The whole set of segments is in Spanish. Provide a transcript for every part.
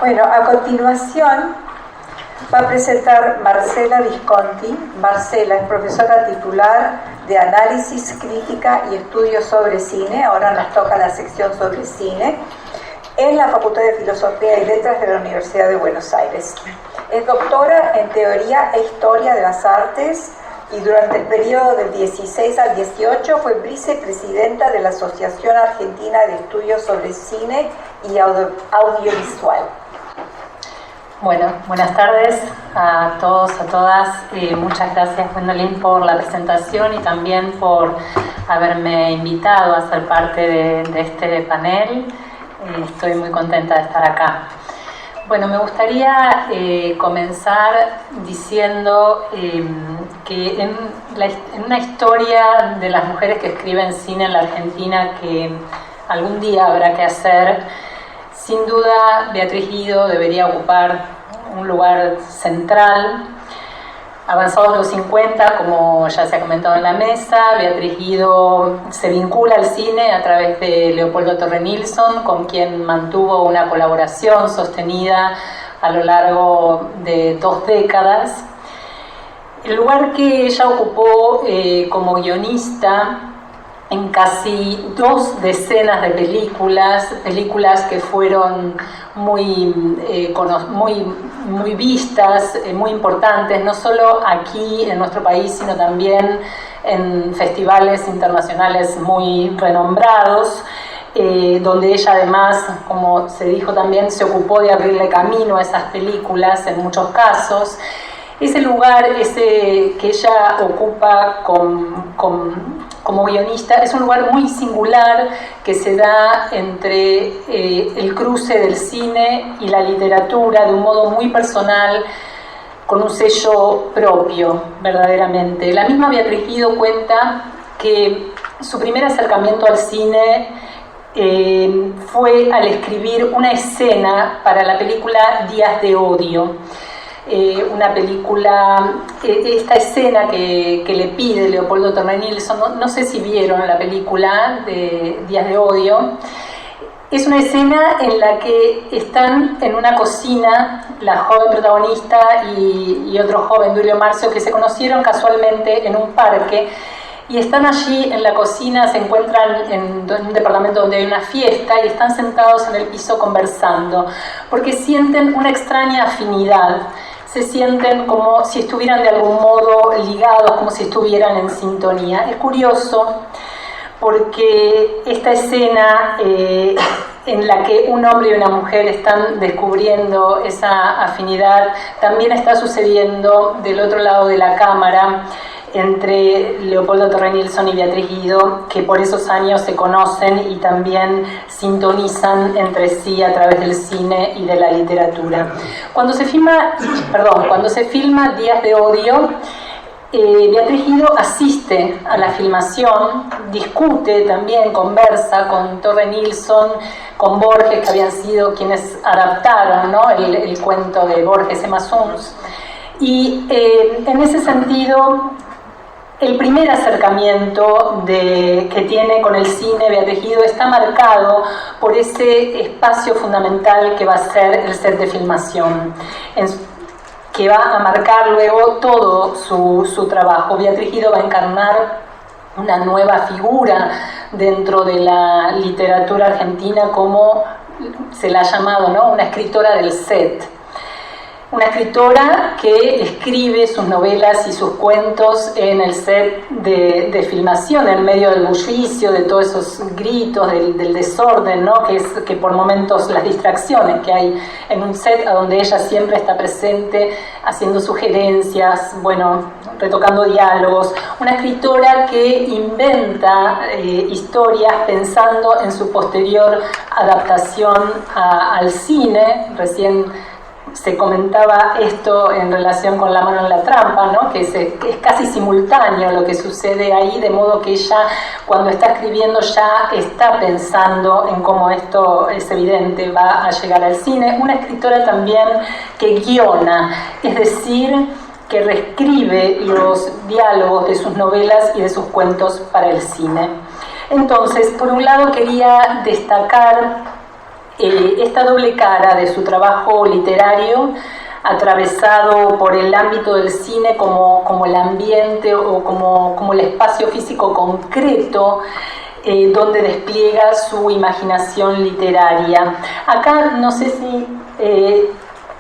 Bueno, a continuación va a presentar Marcela Visconti. Marcela es profesora titular de Análisis, Crítica y Estudios sobre Cine. Ahora nos toca la sección sobre cine en la Facultad de Filosofía y Letras de la Universidad de Buenos Aires. Es doctora en Teoría e Historia de las Artes y durante el periodo del 16 al 18 fue vicepresidenta de la Asociación Argentina de Estudios sobre Cine y Audiovisual. Bueno, buenas tardes a todos, a todas. Muchas gracias, Gwendolyn, por la presentación y también por haberme invitado a ser parte de este panel. Estoy muy contenta de estar acá. Bueno, me gustaría comenzar diciendo que en una historia de las mujeres que escriben cine en la Argentina que algún día habrá que hacer, sin duda, Beatriz Guido debería ocupar un lugar central. Avanzados los 50, como ya se ha comentado en la mesa, Beatriz Guido se vincula al cine a través de Leopoldo Torre Nilsson, con quien mantuvo una colaboración sostenida a lo largo de 2 décadas. El lugar que ella ocupó como guionista en casi 2 decenas de películas que fueron muy vistas, muy importantes, no solo aquí en nuestro país, sino también en festivales internacionales muy renombrados, donde ella además, como se dijo también, se ocupó de abrirle camino a esas películas en muchos casos. Ese lugar que ella ocupa como guionista es un lugar muy singular que se da entre el cruce del cine y la literatura de un modo muy personal, con un sello propio, verdaderamente. La misma Beatriz Guido cuenta que su primer acercamiento al cine fue al escribir una escena para la película Días de Odio. Una película, esta escena que le pide Leopoldo Torre Nilsson, no sé si vieron la película de Días de Odio. Es una escena en la que están en una cocina la joven protagonista y otro joven, Duilio Marcio, que se conocieron casualmente en un parque, y están allí en la cocina, se encuentran en un departamento donde hay una fiesta y están sentados en el piso conversando, porque sienten una extraña afinidad. Se sienten como si estuvieran de algún modo ligados, como si estuvieran en sintonía. Es curioso porque esta escena en la que un hombre y una mujer están descubriendo esa afinidad también está sucediendo del otro lado de la cámara entre Leopoldo Torre Nilsson y Beatriz Guido, que por esos años se conocen y también sintonizan entre sí a través del cine y de la literatura. Cuando se filma Días de Odio, Beatriz Guido asiste a la filmación, discute también, conversa con Torre Nilsson, con Borges, que habían sido quienes adaptaron, ¿no?, el cuento de Borges, Emma Suns. Y en ese sentido, el primer acercamiento que tiene con el cine Beatriz Guido está marcado por ese espacio fundamental que va a ser el set de filmación, que va a marcar luego todo su trabajo. Beatriz Guido va a encarnar una nueva figura dentro de la literatura argentina, como se la ha llamado, ¿no?, una escritora del set. Una escritora que escribe sus novelas y sus cuentos en el set de filmación, en medio del bullicio, de todos esos gritos, del desorden, ¿no?, que por momentos las distracciones que hay en un set a donde ella siempre está presente, haciendo sugerencias, retocando diálogos. Una escritora que inventa historias pensando en su posterior adaptación al cine. Recién se comentaba esto en relación con La mano en la trampa, ¿no?, que es casi simultáneo lo que sucede ahí, de modo que ella, cuando está escribiendo, ya está pensando en cómo esto, es evidente, va a llegar al cine. Una escritora también que guiona, es decir, que reescribe los diálogos de sus novelas y de sus cuentos para el cine. Entonces, por un lado quería destacar esta doble cara de su trabajo literario, atravesado por el ámbito del cine como el ambiente o como el espacio físico concreto, donde despliega su imaginación literaria. Acá no sé si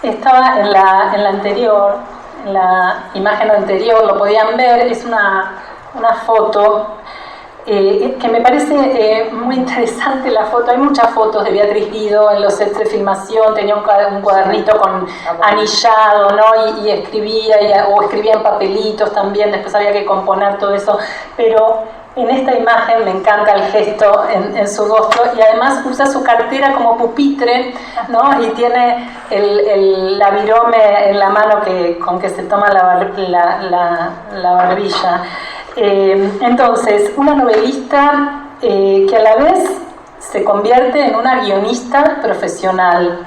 estaba en la anterior, en la imagen anterior, lo podían ver, es una foto que me parece muy interesante la foto. Hay muchas fotos de Beatriz Guido en los sets de filmación, tenía un cuadernito con anillado, ¿no? y escribía, o escribía en papelitos también, después había que componer todo eso, pero en esta imagen me encanta el gesto en su rostro, y además usa su cartera como pupitre, ¿no? Y tiene la virome en la mano con que se toma la barbilla. Entonces, una novelista que a la vez se convierte en una guionista profesional.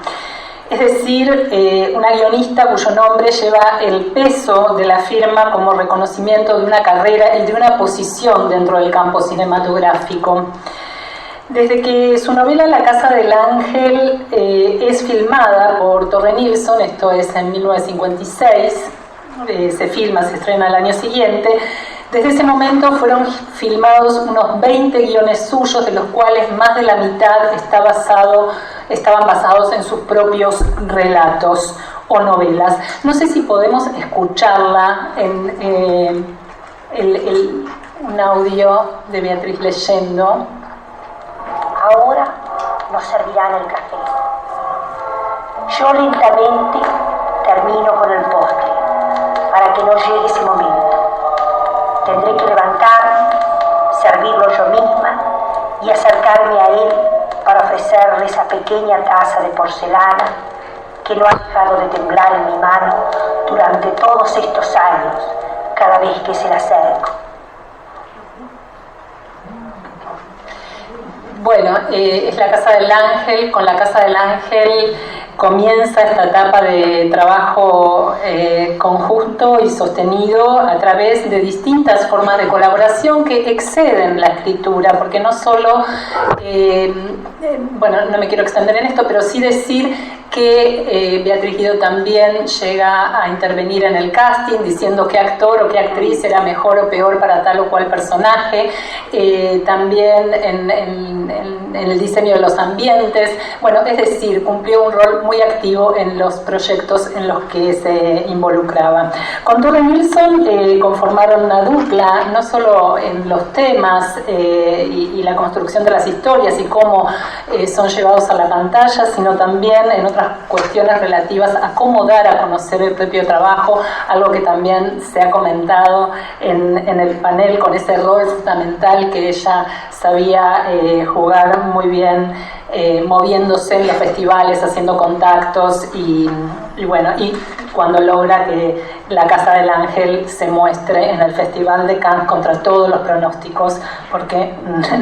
Es decir, una guionista cuyo nombre lleva el peso de la firma como reconocimiento de una carrera y de una posición dentro del campo cinematográfico. Desde que su novela La Casa del Ángel es filmada por Torre Nilsson, esto es en 1956, se filma, se estrena el año siguiente. Desde ese momento fueron filmados unos 20 guiones suyos, de los cuales más de la mitad estaban basados en sus propios relatos o novelas. No sé si podemos escucharla en un audio de Beatriz leyendo. Ahora nos servirán el café. Yo lentamente termino con el postre, para que no llegue ese momento. Tendré que levantarme, servirlo yo misma y acercarme a él para ofrecerle esa pequeña taza de porcelana que no ha dejado de temblar en mi mano durante todos estos años, cada vez que se la acerco. Bueno, es La Casa del Ángel. Con La Casa del Ángel comienza esta etapa de trabajo conjunto y sostenido a través de distintas formas de colaboración que exceden la escritura, porque no solo, bueno, no me quiero extender en esto, pero sí decir que Beatriz Guido también llega a intervenir en el casting, diciendo qué actor o qué actriz era mejor o peor para tal o cual personaje, también en el diseño de los ambientes. Bueno, es decir, cumplió un rol muy activo en los proyectos en los que se involucraba. Con Torre Nilsson conformaron una dupla, no solo en los temas y la construcción de las historias y cómo son llevados a la pantalla, sino también en otras cuestiones relativas a cómo dar a conocer el propio trabajo, algo que también se ha comentado en el panel, con ese rol fundamental que ella sabía jugar muy bien, moviéndose en los festivales, haciendo contactos y bueno, y cuando logra que La Casa del Ángel se muestre en el Festival de Cannes contra todos los pronósticos, porque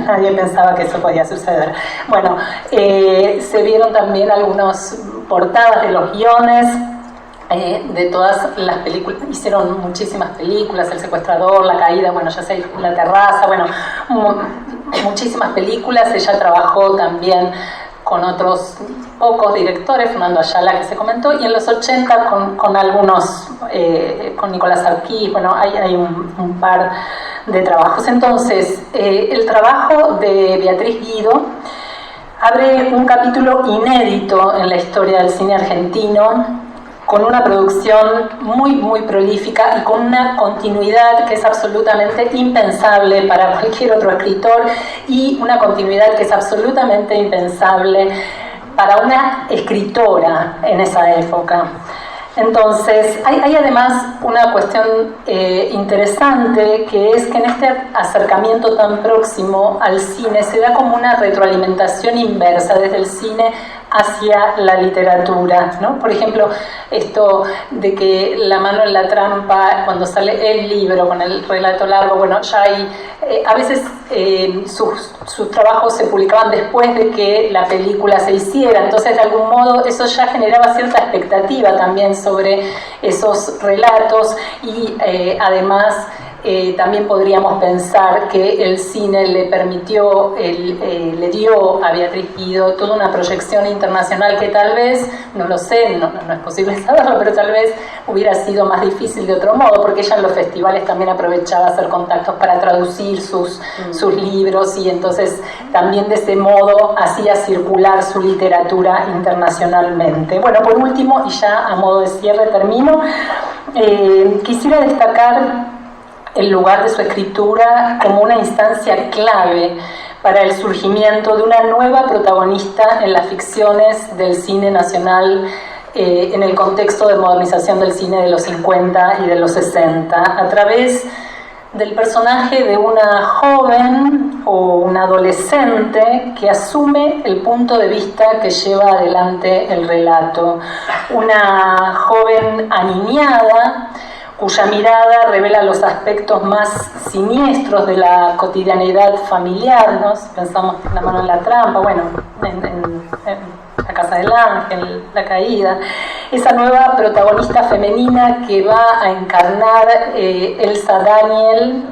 nadie pensaba que eso podía suceder. Bueno, se vieron también algunas portadas de los guiones de todas las películas. Hicieron muchísimas películas: El secuestrador, La caída, bueno, ya sé, La terraza, bueno, muchísimas películas. Ella trabajó también con otros pocos directores, Fernando Ayala, que se comentó, y en los 80 con algunos, con Nicolás Arquís. Bueno, hay un par de trabajos. Entonces, el trabajo de Beatriz Guido abre un capítulo inédito en la historia del cine argentino, con una producción muy, muy prolífica y con una continuidad que es absolutamente impensable para cualquier otro escritor, y una continuidad que es absolutamente impensable para una escritora en esa época. Entonces, hay además una cuestión interesante, que es que en este acercamiento tan próximo al cine se da como una retroalimentación inversa desde el cine hacia la literatura, ¿no? Por ejemplo, esto de que La mano en la trampa, cuando sale el libro con el relato largo, bueno, ya hay, a veces sus trabajos se publicaban después de que la película se hiciera, entonces de algún modo eso ya generaba cierta expectativa también sobre esos relatos, y además También podríamos pensar que el cine le permitió, le dio a Beatriz Guido toda una proyección internacional que tal vez, no lo sé, no es posible saberlo, pero tal vez hubiera sido más difícil de otro modo, porque ella en los festivales también aprovechaba hacer contactos para traducir sus libros, y entonces también de ese modo hacía circular su literatura internacionalmente. Bueno, por último, y ya a modo de cierre termino, quisiera destacar el lugar de su escritura como una instancia clave para el surgimiento de una nueva protagonista en las ficciones del cine nacional en el contexto de modernización del cine de los 50 y de los 60, a través del personaje de una joven o una adolescente que asume el punto de vista que lleva adelante el relato. Una joven aniñada cuya mirada revela los aspectos más siniestros de la cotidianeidad familiar, ¿no? Si pensamos La mano en la trampa, bueno, en La casa del ángel, La caída, esa nueva protagonista femenina que va a encarnar Elsa Daniel,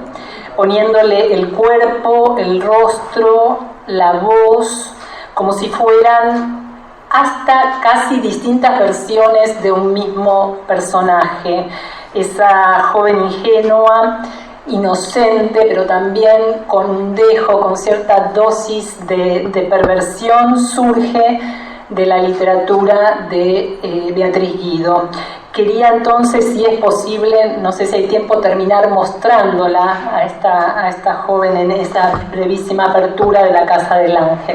poniéndole el cuerpo, el rostro, la voz, como si fueran hasta casi distintas versiones de un mismo personaje. Esa joven ingenua, inocente, pero también con un dejo, con cierta dosis de perversión, surge de la literatura de Beatriz Guido. Quería entonces, si es posible, no sé si hay tiempo, terminar mostrándola a esta joven en esa brevísima apertura de La casa del ángel.